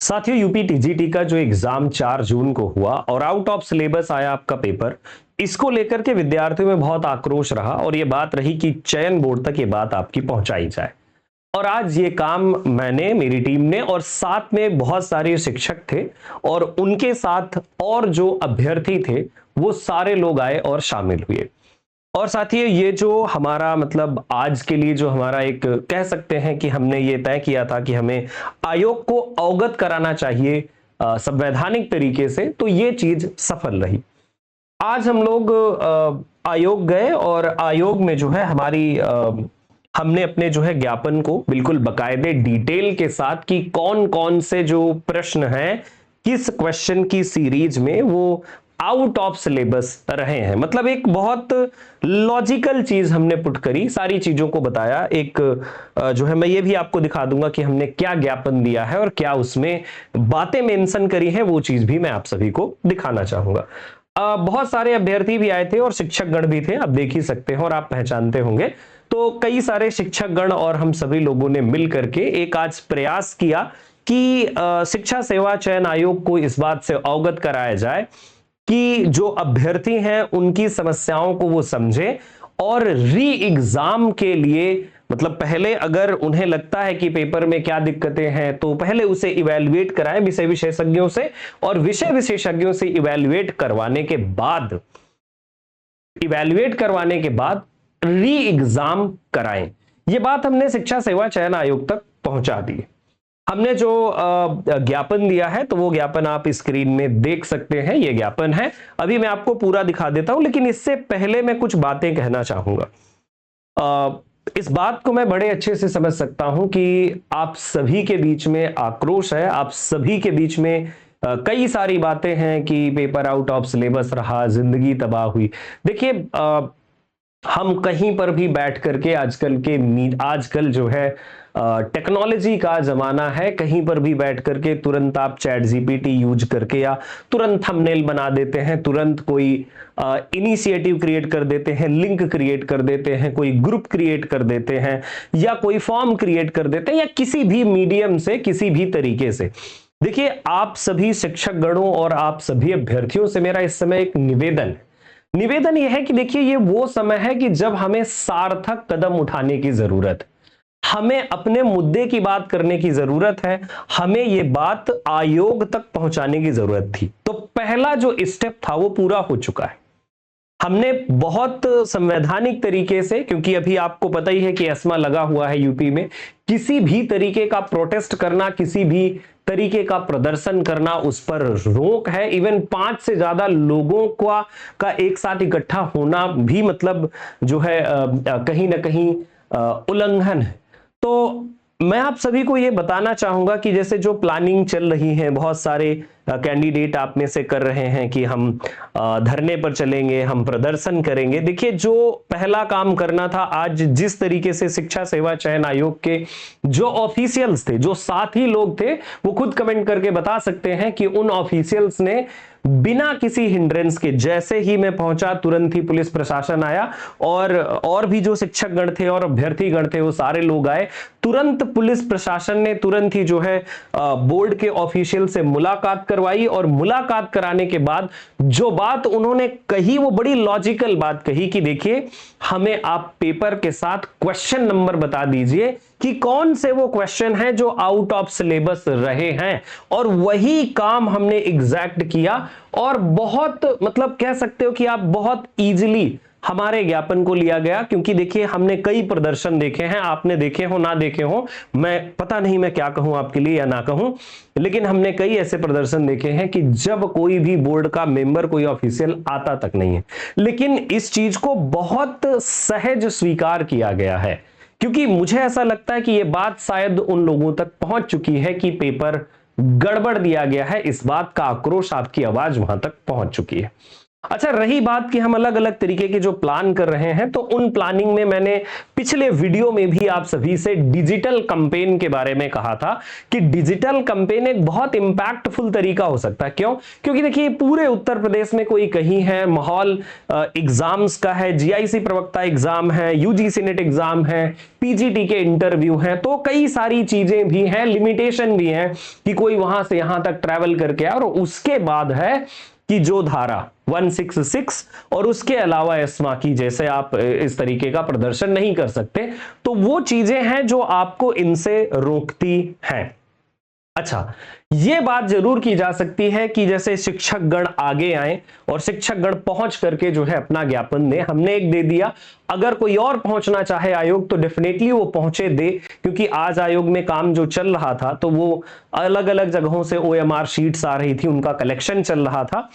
साथियों, UP TGT का जो एग्जाम 4 जून को हुआ और आउट ऑफ सिलेबस आया आपका पेपर, इसको लेकर के विद्यार्थियों में बहुत आक्रोश रहा और ये बात रही कि चयन बोर्ड तक ये बात आपकी पहुंचाई जाए। और आज ये काम मैंने, मेरी टीम ने और साथ में बहुत सारे शिक्षक थे और उनके साथ और जो अभ्यर्थी थे वो सारे लोग आए और शामिल हुए। और साथियों, ये जो हमारा मतलब आज के लिए जो हमारा एक कह सकते हैं कि हमने ये तय किया था कि हमें आयोग को अवगत कराना चाहिए संवैधानिक तरीके से, तो ये चीज सफल रही। आज हम लोग आयोग गए और आयोग में जो है हमारी हमने अपने जो है ज्ञापन को बिल्कुल बकायदे डिटेल के साथ कि कौन कौन से जो प्रश्न हैं किस क्वेश्चन की सीरीज में वो आउट ऑफ सिलेबस रहे हैं, मतलब एक बहुत लॉजिकल चीज हमने पुट करी, सारी चीजों को बताया। एक जो है मैं ये भी आपको दिखा दूंगा कि हमने क्या ज्ञापन दिया है और क्या उसमें बातें मेंशन करी हैं, वो चीज भी मैं आप सभी को दिखाना चाहूंगा। बहुत सारे अभ्यर्थी भी आए थे और शिक्षक गण भी थे, आप देख ही सकते हैं और आप पहचानते होंगे। तो कई सारे शिक्षक गण और हम सभी लोगों ने मिल करके एक आज प्रयास किया कि शिक्षा सेवा चयन आयोग को इस बात से अवगत कराया जाए कि जो अभ्यर्थी हैं उनकी समस्याओं को वो समझे और री एग्जाम के लिए, मतलब पहले अगर उन्हें लगता है कि पेपर में क्या दिक्कतें हैं तो पहले उसे इवैल्यूएट कराएं विषय विशेषज्ञों से, और विषय विशेषज्ञों से इवैल्यूएट करवाने के बाद री एग्जाम कराएं। ये बात हमने शिक्षा सेवा चयन आयोग तक पहुंचा दी। हमने जो ज्ञापन दिया है तो वो ज्ञापन आप स्क्रीन में देख सकते हैं, ये ज्ञापन है। अभी मैं आपको पूरा दिखा देता हूं, लेकिन इससे पहले मैं कुछ बातें कहना चाहूंगा। इस बात को मैं बड़े अच्छे से समझ सकता हूं कि आप सभी के बीच में आक्रोश है, आप सभी के बीच में कई सारी बातें हैं कि पेपर आउट ऑफ सिलेबस रहा, जिंदगी तबाह हुई। देखिए, हम कहीं पर भी बैठ करके आजकल जो है टेक्नोलॉजी का जमाना है, कहीं पर भी बैठ करके तुरंत आप चैट जीपीटी यूज करके या तुरंत थंबनेल बना देते हैं, तुरंत कोई इनिशिएटिव क्रिएट कर देते हैं, लिंक क्रिएट कर देते हैं, कोई ग्रुप क्रिएट कर देते हैं या कोई फॉर्म क्रिएट कर देते हैं, या किसी भी मीडियम से किसी भी तरीके से। देखिए, आप सभी शिक्षक गणों और आप सभी अभ्यर्थियों से मेरा इस समय एक निवेदन यह है कि देखिए, ये वो समय है कि जब हमें सार्थक कदम उठाने की जरूरत, हमें अपने मुद्दे की बात करने की जरूरत है, हमें ये बात आयोग तक पहुंचाने की जरूरत थी। तो पहला जो स्टेप था वो पूरा हो चुका है। हमने बहुत संवैधानिक तरीके से, क्योंकि अभी आपको पता ही है कि एस्मा लगा हुआ है यूपी में, किसी भी तरीके का प्रोटेस्ट करना, किसी भी तरीके का प्रदर्शन करना, उस पर रोक है। इवन 5 से ज्यादा लोगों का एक साथ इकट्ठा होना भी मतलब जो है कहीं ना कहीं उल्लंघन है। तो मैं आप सभी को यह बताना चाहूंगा कि जैसे जो प्लानिंग चल रही है, बहुत सारे कैंडिडेट आप में से कर रहे हैं कि हम धरने पर चलेंगे, हम प्रदर्शन करेंगे। देखिए, जो पहला काम करना था, आज जिस तरीके से शिक्षा सेवा चयन आयोग के जो ऑफिशियल्स थे, जो साथी लोग थे, वो खुद कमेंट करके बता सकते हैं कि उन ऑफिशियल्स ने बिना किसी हिंड्रेंस के, जैसे ही मैं पहुंचा तुरंत ही पुलिस प्रशासन आया और भी जो शिक्षक गण थे और अभ्यर्थी गण थे वो सारे लोग आए। तुरंत पुलिस प्रशासन ने तुरंत ही जो है बोर्ड के ऑफिशियल से मुलाकात करवाई, और मुलाकात कराने के बाद जो बात उन्होंने कही वो बड़ी लॉजिकल बात कही कि देखिए, हमें आप पेपर के साथ क्वेश्चन नंबर बता दीजिए कि कौन से वो क्वेश्चन हैं जो आउट ऑफ सिलेबस रहे हैं। और वही काम हमने एग्जैक्ट किया और बहुत मतलब कह सकते हो कि आप बहुत इजीली हमारे ज्ञापन को लिया गया। क्योंकि देखिए, हमने कई प्रदर्शन देखे हैं, आपने देखे हो ना देखे हो, मैं पता नहीं मैं क्या कहूं आपके लिए या ना कहूं, लेकिन हमने कई ऐसे प्रदर्शन देखे हैं कि जब कोई भी बोर्ड का मेंबर, कोई ऑफिशियल आता तक नहीं है, लेकिन इस चीज को बहुत सहज स्वीकार किया गया है। क्योंकि मुझे ऐसा लगता है कि यह बात शायद उन लोगों तक पहुंच चुकी है कि पेपर गड़बड़ दिया गया है, इस बात का आक्रोश, आपकी आवाज वहां तक पहुंच चुकी है। अच्छा, रही बात कि हम अलग अलग तरीके के जो प्लान कर रहे हैं, तो उन प्लानिंग में मैंने पिछले वीडियो में भी आप सभी से डिजिटल कैंपेन के बारे में कहा था कि डिजिटल कैंपेन एक बहुत इंपैक्टफुल तरीका हो सकता है। क्यों? क्योंकि देखिए पूरे उत्तर प्रदेश में कोई कहीं है, माहौल एग्जाम्स का है, जीआईसी प्रवक्ता एग्जाम है, यूजीसी नेट एग्जाम है, पीजीटी के इंटरव्यू हैं, तो कई सारी चीजें भी हैं, लिमिटेशन भी हैं कि कोई वहां से यहां तक ट्रैवल करके आए। और उसके बाद है कि जो धारा 166 और उसके अलावा एस्मा की जैसे आप इस तरीके का प्रदर्शन नहीं कर सकते, तो वो चीजें हैं जो आपको इनसे रोकती हैं। अच्छा, यह बात जरूर की जा सकती है कि जैसे शिक्षक गण आगे आए और शिक्षक गण पहुंच करके जो है अपना ज्ञापन दे। हमने एक दे दिया, अगर कोई और पहुंचना चाहे आयोग तो डेफिनेटली वो पहुंचे दे, क्योंकि आज आयोग में काम जो चल रहा था तो वो अलग अलग जगहों से ओएमआर शीट्स आ रही थी, उनका कलेक्शन चल रहा था।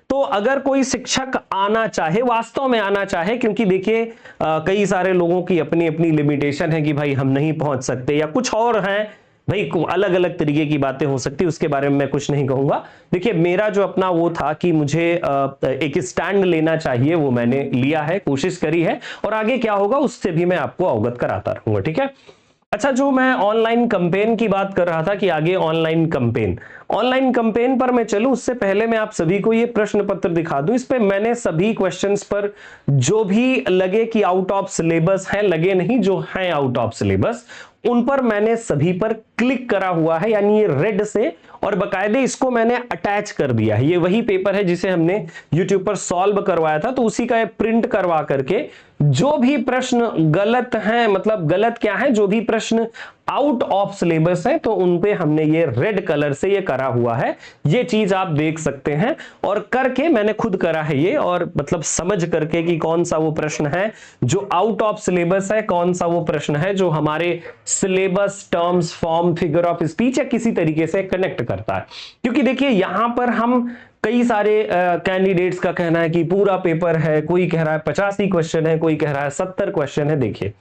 तो अगर कोई शिक्षक आना चाहे, वास्तव में आना चाहे, क्योंकि देखिए कई सारे लोगों की अपनी अपनी लिमिटेशन है कि भाई हम नहीं पहुंच सकते या कुछ और हैं, भाई अलग अलग तरीके की बातें हो सकती है, उसके बारे में मैं कुछ नहीं कहूंगा। देखिए मेरा जो अपना वो था कि मुझे एक स्टैंड लेना चाहिए, वो मैंने लिया है, कोशिश करी है, और आगे क्या होगा उससे भी मैं आपको अवगत कराता रहूंगा। ठीक है। अच्छा, जो मैं ऑनलाइन कैंपेन की बात कर रहा था कि आगे ऑनलाइन कैंपेन पर मैं चलूं, उससे पहले मैं आप सभी को ये प्रश्न पत्र दिखा दूं। इस पे मैंने सभी क्वेश्चंस पर जो भी लगे कि आउट ऑफ सिलेबस हैं, लगे नहीं, जो हैं आउट ऑफ सिलेबस, उन पर मैंने सभी पर क्लिक करा हुआ है, यानी ये रेड से, और बकायदे इसको मैंने अटैच कर दिया है। ये वही पेपर है जिसे हमने YouTube पर सॉल्व करवाया था, तो उसी का प्रिंट करवा करके जो भी प्रश्न गलत हैं, मतलब गलत क्या है, जो भी प्रश्न आउट ऑफ सिलेबस है, तो उन पे हमने ये रेड कलर से ये करा हुआ है। ये चीज आप देख सकते हैं, और करके मैंने खुद करा है ये, और मतलब समझ करके कि कौन सा वो प्रश्न है जो आउट ऑफ सिलेबस है, कौन सा वो प्रश्न है जो हमारे syllabus, terms, form, figure of speech या किसी तरीके से कनेक्ट करता है। क्योंकि देखिए यहां पर हम कई सारे कैंडिडेट्स का कहना है कि पूरा पेपर है, कोई कह रहा है 85 क्वेश्चन है, कोई कह रहा है 70 क्वेश्चन है। देखिए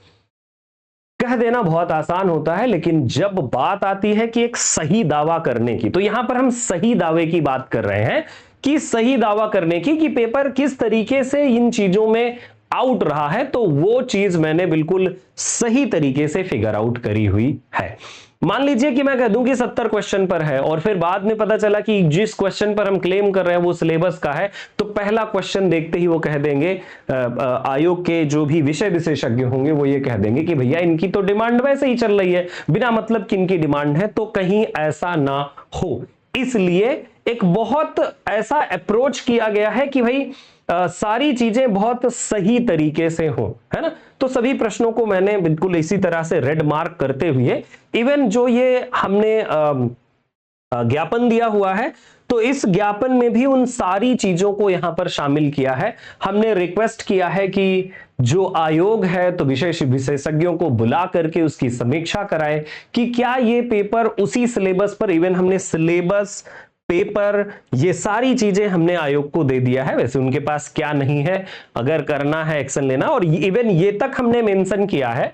कह देना बहुत आसान होता है, लेकिन जब बात आती है कि एक सही दावा करने की, तो यहां पर हम सही दावे की बात कर रहे हैं कि सही दावा करने की कि पेपर किस तरीके से इन चीजों में आउट रहा है, तो वो चीज मैंने बिल्कुल सही तरीके से फिगर आउट करी हुई है। मान लीजिए कि मैं कह दूं कि 70 क्वेश्चन पर है, और फिर बाद में पता चला कि जिस क्वेश्चन पर हम क्लेम कर रहे हैं वो सिलेबस का है, तो पहला क्वेश्चन देखते ही वो कह देंगे, आयोग के जो भी विषय विशेषज्ञ होंगे वो ये कह देंगे कि भैया इनकी तो डिमांड वैसे ही चल रही है, बिना मतलब कि इनकी डिमांड है, तो कहीं ऐसा ना हो, इसलिए एक बहुत ऐसा अप्रोच किया गया है कि भाई सारी चीजें बहुत सही तरीके से हो, है ना। तो सभी प्रश्नों को मैंने बिल्कुल इसी तरह से रेड मार्क करते हुए, इवन जो ये हमने ज्ञापन दिया हुआ है, तो इस ज्ञापन में भी उन सारी चीजों को यहां पर शामिल किया है। हमने रिक्वेस्ट किया है कि जो आयोग है तो विशेष विशेषज्ञों को बुला करके उसकी समीक्षा कराए कि क्या ये पेपर उसी सिलेबस पर, इवन हमने सिलेबस, पेपर, ये सारी चीजें हमने आयोग को दे दिया है। वैसे उनके पास क्या नहीं है, अगर करना है एक्शन लेना, और इवन ये तक हमने मेंशन किया है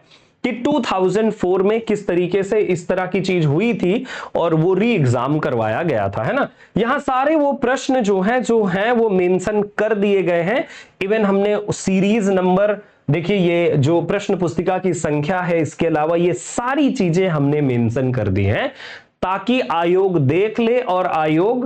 कि 2004 में किस तरीके से इस तरह की चीज हुई थी और वो री एग्जाम करवाया गया था, है ना। यहां सारे वो प्रश्न जो हैं वो मेंशन कर दिए गए हैं। इवन हमने सीरीज नंबर, देखिए ये जो प्रश्न पुस्तिका की संख्या है, इसके अलावा ये सारी चीजें हमने मेंशन कर दी हैं, ताकि आयोग देख ले और आयोग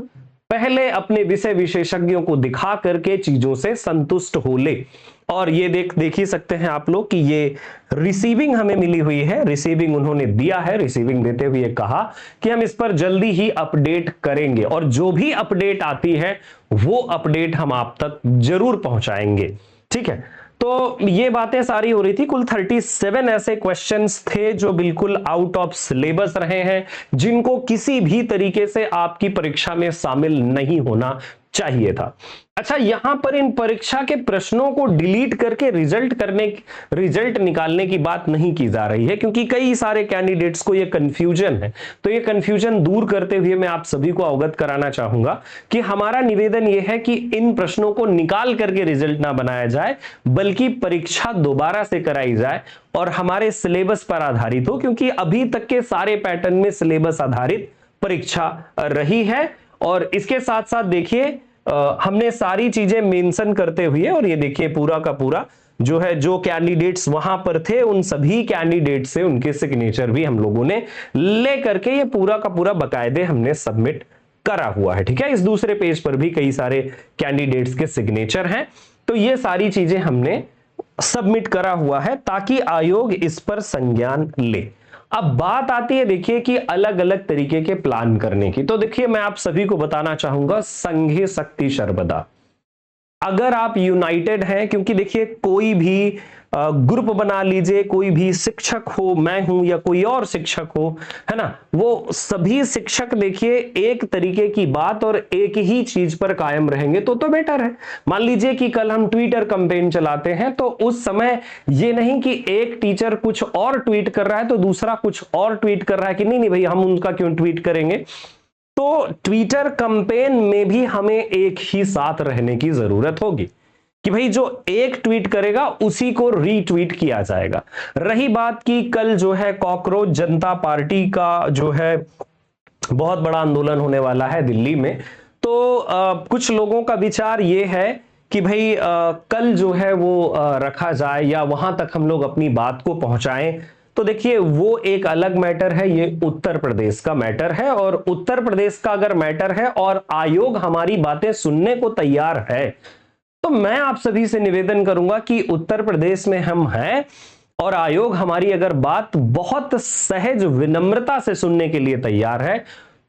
पहले अपने विषय विशेषज्ञों को दिखा करके चीजों से संतुष्ट हो ले। और ये देख ही सकते हैं आप लोग कि ये रिसीविंग हमें मिली हुई है, रिसीविंग उन्होंने दिया है। रिसीविंग देते हुए कहा कि हम इस पर जल्दी ही अपडेट करेंगे, और जो भी अपडेट आती है वो अपडेट हम आप तक जरूर पहुंचाएंगे। ठीक है, तो ये बातें सारी हो रही थी। कुल 37 ऐसे क्वेश्चंस थे जो बिल्कुल आउट ऑफ सिलेबस रहे हैं, जिनको किसी भी तरीके से आपकी परीक्षा में शामिल नहीं होना चाहिए था। अच्छा, यहां पर इन परीक्षा के प्रश्नों को डिलीट करके रिजल्ट निकालने की बात नहीं की जा रही है, क्योंकि कई सारे कैंडिडेट्स को यह कंफ्यूजन है। तो ये कंफ्यूजन दूर करते हुए मैं आप सभी को अवगत कराना चाहूंगा कि हमारा निवेदन यह है कि इन प्रश्नों को निकाल करके रिजल्ट ना बनाया जाए, बल्कि परीक्षा दोबारा से कराई जाए और हमारे सिलेबस पर आधारित हो, क्योंकि अभी तक के सारे पैटर्न में सिलेबस आधारित परीक्षा रही है। और इसके साथ साथ देखिए हमने सारी चीजें मेंशन करते हुए, और ये देखिए पूरा का पूरा जो है, जो कैंडिडेट्स वहां पर थे उन सभी कैंडिडेट से उनके सिग्नेचर भी हम लोगों ने ले करके ये पूरा का पूरा बकायदे हमने सबमिट करा हुआ है। ठीक है, इस दूसरे पेज पर भी कई सारे कैंडिडेट्स के सिग्नेचर हैं, तो ये सारी चीजें हमने सबमिट करा हुआ है ताकि आयोग इस पर संज्ञान ले। अब बात आती है देखिए कि अलग अलग तरीके के प्लान करने की। तो देखिए मैं आप सभी को बताना चाहूंगा, संघे शक्ति सर्वदा, अगर आप यूनाइटेड हैं, क्योंकि देखिए कोई भी ग्रुप बना लीजिए, कोई भी शिक्षक हो, मैं हूं या कोई और शिक्षक हो, है ना, वो सभी शिक्षक देखिए एक तरीके की बात और एक ही चीज पर कायम रहेंगे तो बेटर है। मान लीजिए कि कल हम ट्विटर कैंपेन चलाते हैं, तो उस समय ये नहीं कि एक टीचर कुछ और ट्वीट कर रहा है तो दूसरा कुछ और ट्वीट कर रहा है कि नहीं नहीं भाई हम उनका क्यों ट्वीट करेंगे। तो ट्विटर कैंपेन में भी हमें एक ही साथ रहने की जरूरत होगी कि भाई जो एक ट्वीट करेगा उसी को रीट्वीट किया जाएगा। रही बात कि कल जो है कॉकरोच जनता पार्टी का जो है बहुत बड़ा आंदोलन होने वाला है दिल्ली में, तो कुछ लोगों का विचार ये है कि भाई कल जो है वो रखा जाए या वहां तक हम लोग अपनी बात को पहुंचाएं। तो देखिए वो एक अलग मैटर है, ये उत्तर प्रदेश का मैटर है, और उत्तर प्रदेश का अगर मैटर है और आयोग हमारी बातें सुनने को तैयार है, तो मैं आप सभी से निवेदन करूंगा कि उत्तर प्रदेश में हम हैं और आयोग हमारी अगर बात बहुत सहज विनम्रता से सुनने के लिए तैयार है,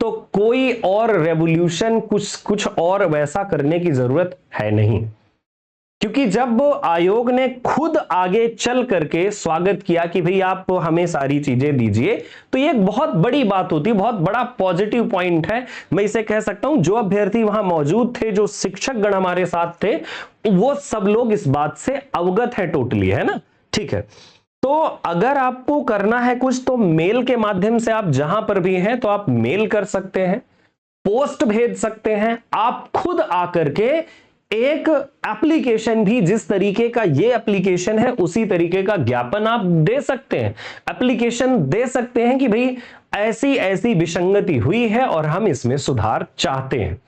तो कोई और रेवोल्यूशन कुछ और वैसा करने की जरूरत है नहीं। क्योंकि जब आयोग ने खुद आगे चल करके स्वागत किया कि भाई आप हमें सारी चीजें दीजिए, तो ये एक बहुत बड़ी बात होती है, बहुत बड़ा पॉजिटिव पॉइंट है। मैं इसे कह सकता हूं, जो अभ्यर्थी वहां मौजूद थे, जो शिक्षक गण हमारे साथ थे, वो सब लोग इस बात से अवगत है टोटली, है ना। ठीक है, तो अगर आपको करना है कुछ तो मेल के माध्यम से आप जहां पर भी हैं तो आप मेल कर सकते हैं, पोस्ट भेज सकते हैं, आप खुद आकर के एक एप्लीकेशन भी, जिस तरीके का ये एप्लीकेशन है उसी तरीके का ज्ञापन आप दे सकते हैं, एप्लीकेशन दे सकते हैं कि भाई ऐसी ऐसी विसंगति हुई है और हम इसमें सुधार चाहते हैं।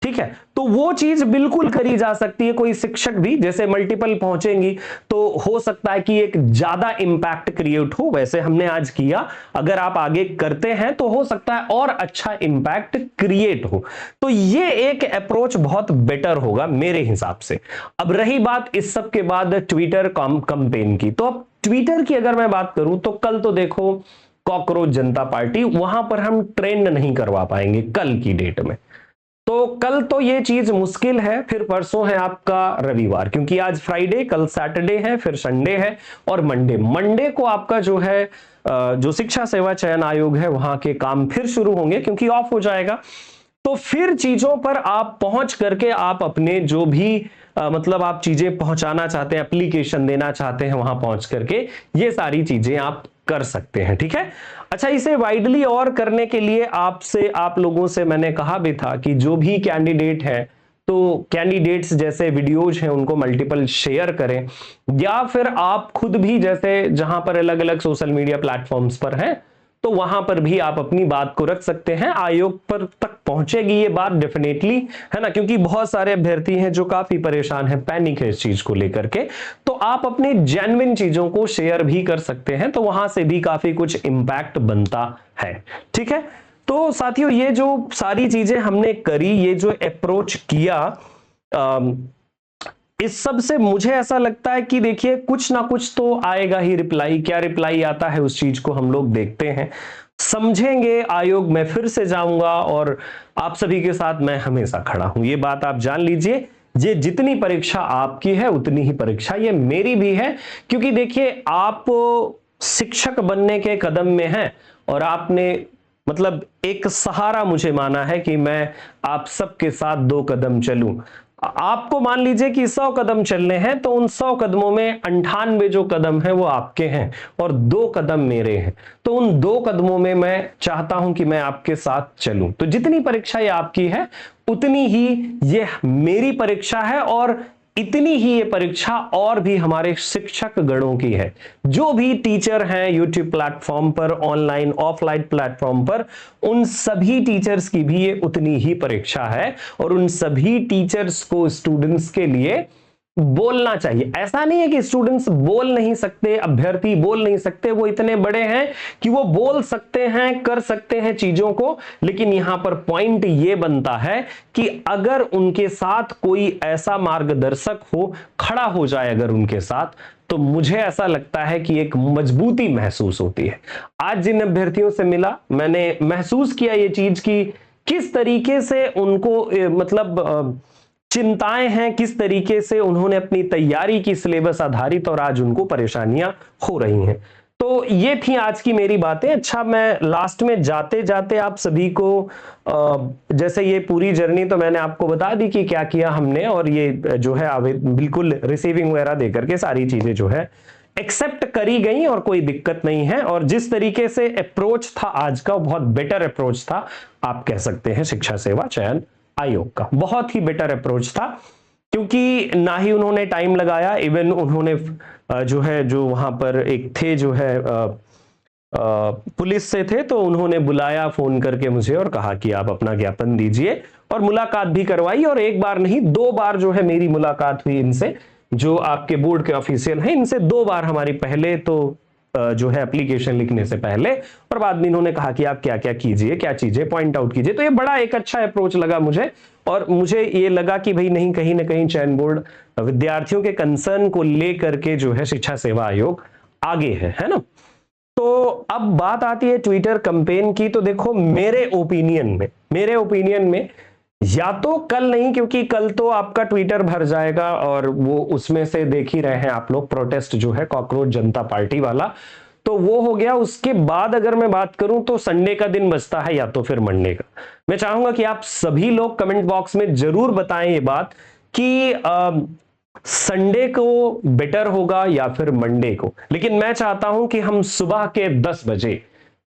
ठीक है, तो वो चीज बिल्कुल करी जा सकती है। कोई शिक्षक भी जैसे मल्टीपल पहुंचेंगी तो हो सकता है कि एक ज्यादा इंपैक्ट क्रिएट हो, वैसे हमने आज किया, अगर आप आगे करते हैं तो हो सकता है और अच्छा इंपैक्ट क्रिएट हो। तो ये एक अप्रोच बहुत बेटर होगा मेरे हिसाब से। अब रही बात इस सब के बाद ट्विटर कैंपेन की, तो अब ट्विटर की अगर मैं बात करूं तो कल तो देखो कॉकरोच जनता पार्टी, वहां पर हम ट्रेंड नहीं करवा पाएंगे कल की डेट में, तो कल तो ये चीज मुश्किल है। फिर परसों है आपका रविवार, क्योंकि आज फ्राइडे, कल सैटरडे है, फिर संडे है, और मंडे को आपका जो है जो शिक्षा सेवा चयन आयोग है वहां के काम फिर शुरू होंगे, क्योंकि ऑफ हो जाएगा। तो फिर चीजों पर आप पहुंच करके आप अपने जो भी मतलब आप चीजें पहुंचाना चाहते हैं, एप्लीकेशन देना चाहते हैं, वहां पहुंच करके ये सारी चीजें आप कर सकते हैं। ठीक है, अच्छा, इसे वाइडली और करने के लिए आप लोगों से मैंने कहा भी था कि जो भी कैंडिडेट है, तो कैंडिडेट्स जैसे वीडियोज हैं उनको मल्टीपल शेयर करें, या फिर आप खुद भी जैसे जहां पर अलग अलग सोशल मीडिया प्लेटफॉर्म्स पर हैं तो वहां पर भी आप अपनी बात को रख सकते हैं। आयोग पर तक पहुंचेगी ये बात डेफिनेटली, है ना, क्योंकि बहुत सारे अभ्यर्थी हैं जो काफी परेशान हैं, पैनिक है इस चीज को लेकर के, तो आप अपने जेन्युइन चीजों को शेयर भी कर सकते हैं, तो वहां से भी काफी कुछ इंपैक्ट बनता है। ठीक है, तो साथियों ये जो सारी चीजें हमने करी, ये जो अप्रोच किया, इस सब से मुझे ऐसा लगता है कि देखिए कुछ ना कुछ तो आएगा ही रिप्लाई। क्या रिप्लाई आता है उस चीज को हम लोग देखते हैं, समझेंगे। आयोग में फिर से जाऊंगा और आप सभी के साथ मैं हमेशा खड़ा हूं, ये बात आप जान लीजिए। ये जितनी परीक्षा आपकी है उतनी ही परीक्षा ये मेरी भी है, क्योंकि देखिए आप शिक्षक बनने के कदम में हैं और आपने मतलब एक सहारा मुझे माना है कि मैं आप सबके साथ 2 कदम चलूं। आपको मान लीजिए कि 100 कदम चलने हैं, तो उन 100 कदमों में 98 जो कदम है वो आपके हैं और 2 कदम मेरे हैं, तो उन 2 कदमों में मैं चाहता हूं कि मैं आपके साथ चलूं। तो जितनी परीक्षा ये आपकी है उतनी ही ये मेरी परीक्षा है, और इतनी ही ये परीक्षा और भी हमारे शिक्षक गणों की है। जो भी टीचर हैं यूट्यूब प्लेटफॉर्म पर, ऑनलाइन ऑफलाइन प्लेटफॉर्म पर, उन सभी टीचर्स की भी ये उतनी ही परीक्षा है और उन सभी टीचर्स को स्टूडेंट्स के लिए बोलना चाहिए। ऐसा नहीं है कि स्टूडेंट्स बोल नहीं सकते, अभ्यर्थी बोल नहीं सकते, वो इतने बड़े हैं कि वो बोल सकते हैं, कर सकते हैं चीजों को, लेकिन यहां पर पॉइंट ये बनता है कि अगर उनके साथ कोई ऐसा मार्गदर्शक हो, खड़ा हो जाए अगर उनके साथ, तो मुझे ऐसा लगता है कि एक मजबूती महसूस होती है। आज जिन अभ्यर्थियों से मिला, मैंने महसूस किया ये चीज कि किस तरीके से उनको मतलब चिंताएं हैं, किस तरीके से उन्होंने अपनी तैयारी की सिलेबस आधारित, और आज उनको परेशानियां हो रही हैं। तो ये थी आज की मेरी बातें। अच्छा, मैं लास्ट में जाते जाते आप सभी को जैसे ये पूरी जर्नी तो मैंने आपको बता दी कि क्या किया हमने, और ये जो है बिल्कुल रिसीविंग वगैरह देकर के सारी चीजें जो है एक्सेप्ट करी गई और कोई दिक्कत नहीं है। और जिस तरीके से अप्रोच था आज का, बहुत बेटर अप्रोच था, आप कह सकते हैं शिक्षा सेवा चयन आयोग का बहुत ही बेटर अप्रोच था, क्योंकि ना ही उन्होंने टाइम लगाया, इवन उन्होंने जो वहां पर एक थे जो है पुलिस से थे, तो उन्होंने बुलाया फोन करके मुझे और कहा कि आप अपना ज्ञापन दीजिए, और मुलाकात भी करवाई। और एक बार नहीं, 2 बार जो है मेरी मुलाकात हुई इनसे, जो आपके बोर्ड के ऑफिशियल हैं, इनसे 2 बार हमारी, पहले तो जो है एप्लीकेशन लिखने से पहले, और बाद में इन्होंने कहा कि आप क्या क्या कीजिए, क्या चीजें पॉइंट आउट कीजिए। तो ये बड़ा एक अच्छा अप्रोच लगा मुझे, और मुझे ये लगा कि भाई नहीं, कहीं ना कहीं चयन बोर्ड विद्यार्थियों के कंसर्न को लेकर के जो है शिक्षा सेवा आयोग आगे है ना। तो अब बात आती है ट्विटर कैंपेन की। तो देखो, मेरे ओपिनियन में या तो कल नहीं, क्योंकि कल तो आपका ट्विटर भर जाएगा, और वो उसमें से देख ही रहे हैं आप लोग, प्रोटेस्ट जो है कॉकरोच जनता पार्टी वाला, तो वो हो गया। उसके बाद अगर मैं बात करूं तो संडे का दिन बचता है, या तो फिर मंडे का। मैं चाहूंगा कि आप सभी लोग कमेंट बॉक्स में जरूर बताएं ये बात कि संडे को बेटर होगा या फिर मंडे को। लेकिन मैं चाहता हूं कि हम सुबह के 10 बजे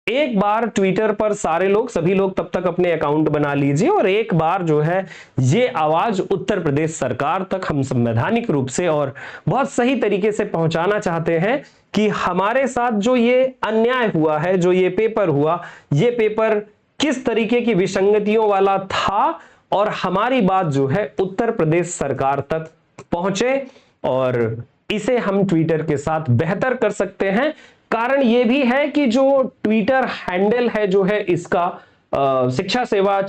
एक बार ट्विटर पर सारे लोग, सभी लोग तब तक अपने अकाउंट बना लीजिए, और एक बार जो है ये आवाज उत्तर प्रदेश सरकार तक हम संवैधानिक रूप से और बहुत सही तरीके से पहुंचाना चाहते हैं कि हमारे साथ जो ये अन्याय हुआ है, जो ये पेपर हुआ, ये पेपर किस तरीके की विसंगतियों वाला था, और हमारी बात जो है उत्तर प्रदेश सरकार तक पहुंचे, और इसे हम ट्विटर के साथ बेहतर कर सकते हैं। कारण यह भी है कि जो ट्विटर हैंडल है जो है इसका शिक्षा सेवा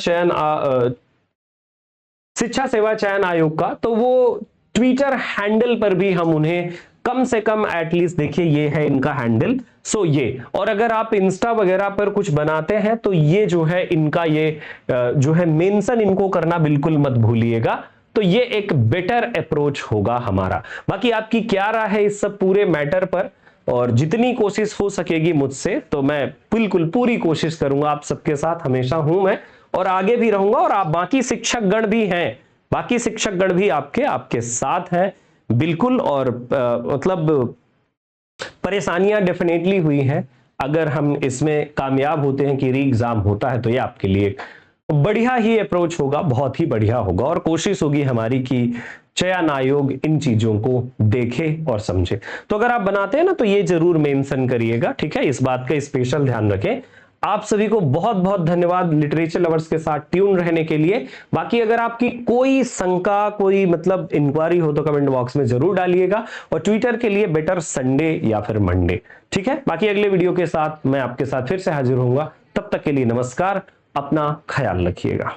चयन आयोग का, तो वो ट्विटर हैंडल पर भी हम उन्हें कम से कम एटलीस्ट, देखिए ये है इनका हैंडल, सो ये, और अगर आप इंस्टा वगैरह पर कुछ बनाते हैं तो ये जो है इनका ये जो है मेंशन इनको करना बिल्कुल मत भूलिएगा। तो ये एक बेटर अप्रोच होगा हमारा। बाकी आपकी क्या राय है इस सब पूरे मैटर पर, और जितनी कोशिश हो सकेगी मुझसे, तो मैं बिल्कुल पूरी कोशिश करूंगा, आप सबके साथ हमेशा हूं मैं, और आगे भी रहूंगा। और आप बाकी शिक्षक गण भी हैं, बाकी शिक्षक गण भी आपके साथ हैं बिल्कुल। और मतलब परेशानियां डेफिनेटली हुई हैं, अगर हम इसमें कामयाब होते हैं कि री एग्जाम होता है, तो ये आपके लिए बढ़िया ही अप्रोच होगा, बहुत ही बढ़िया होगा। और कोशिश होगी हमारी कि चयन आयोग इन चीजों को देखे और समझे। तो अगर आप बनाते हैं ना, तो ये जरूर मेंशन करिएगा, ठीक है, इस बात का स्पेशल ध्यान रखें। आप सभी को बहुत बहुत धन्यवाद लिटरेचर लवर्स के साथ ट्यून रहने के लिए। बाकी अगर आपकी कोई शंका, कोई मतलब इंक्वायरी हो, तो कमेंट बॉक्स में जरूर डालिएगा, और ट्विटर के लिए बेटर संडे या फिर मंडे, ठीक है। बाकी अगले वीडियो के साथ मैं आपके साथ फिर से हाजिर होऊंगा, तब तक के लिए नमस्कार, अपना ख्याल रखिएगा।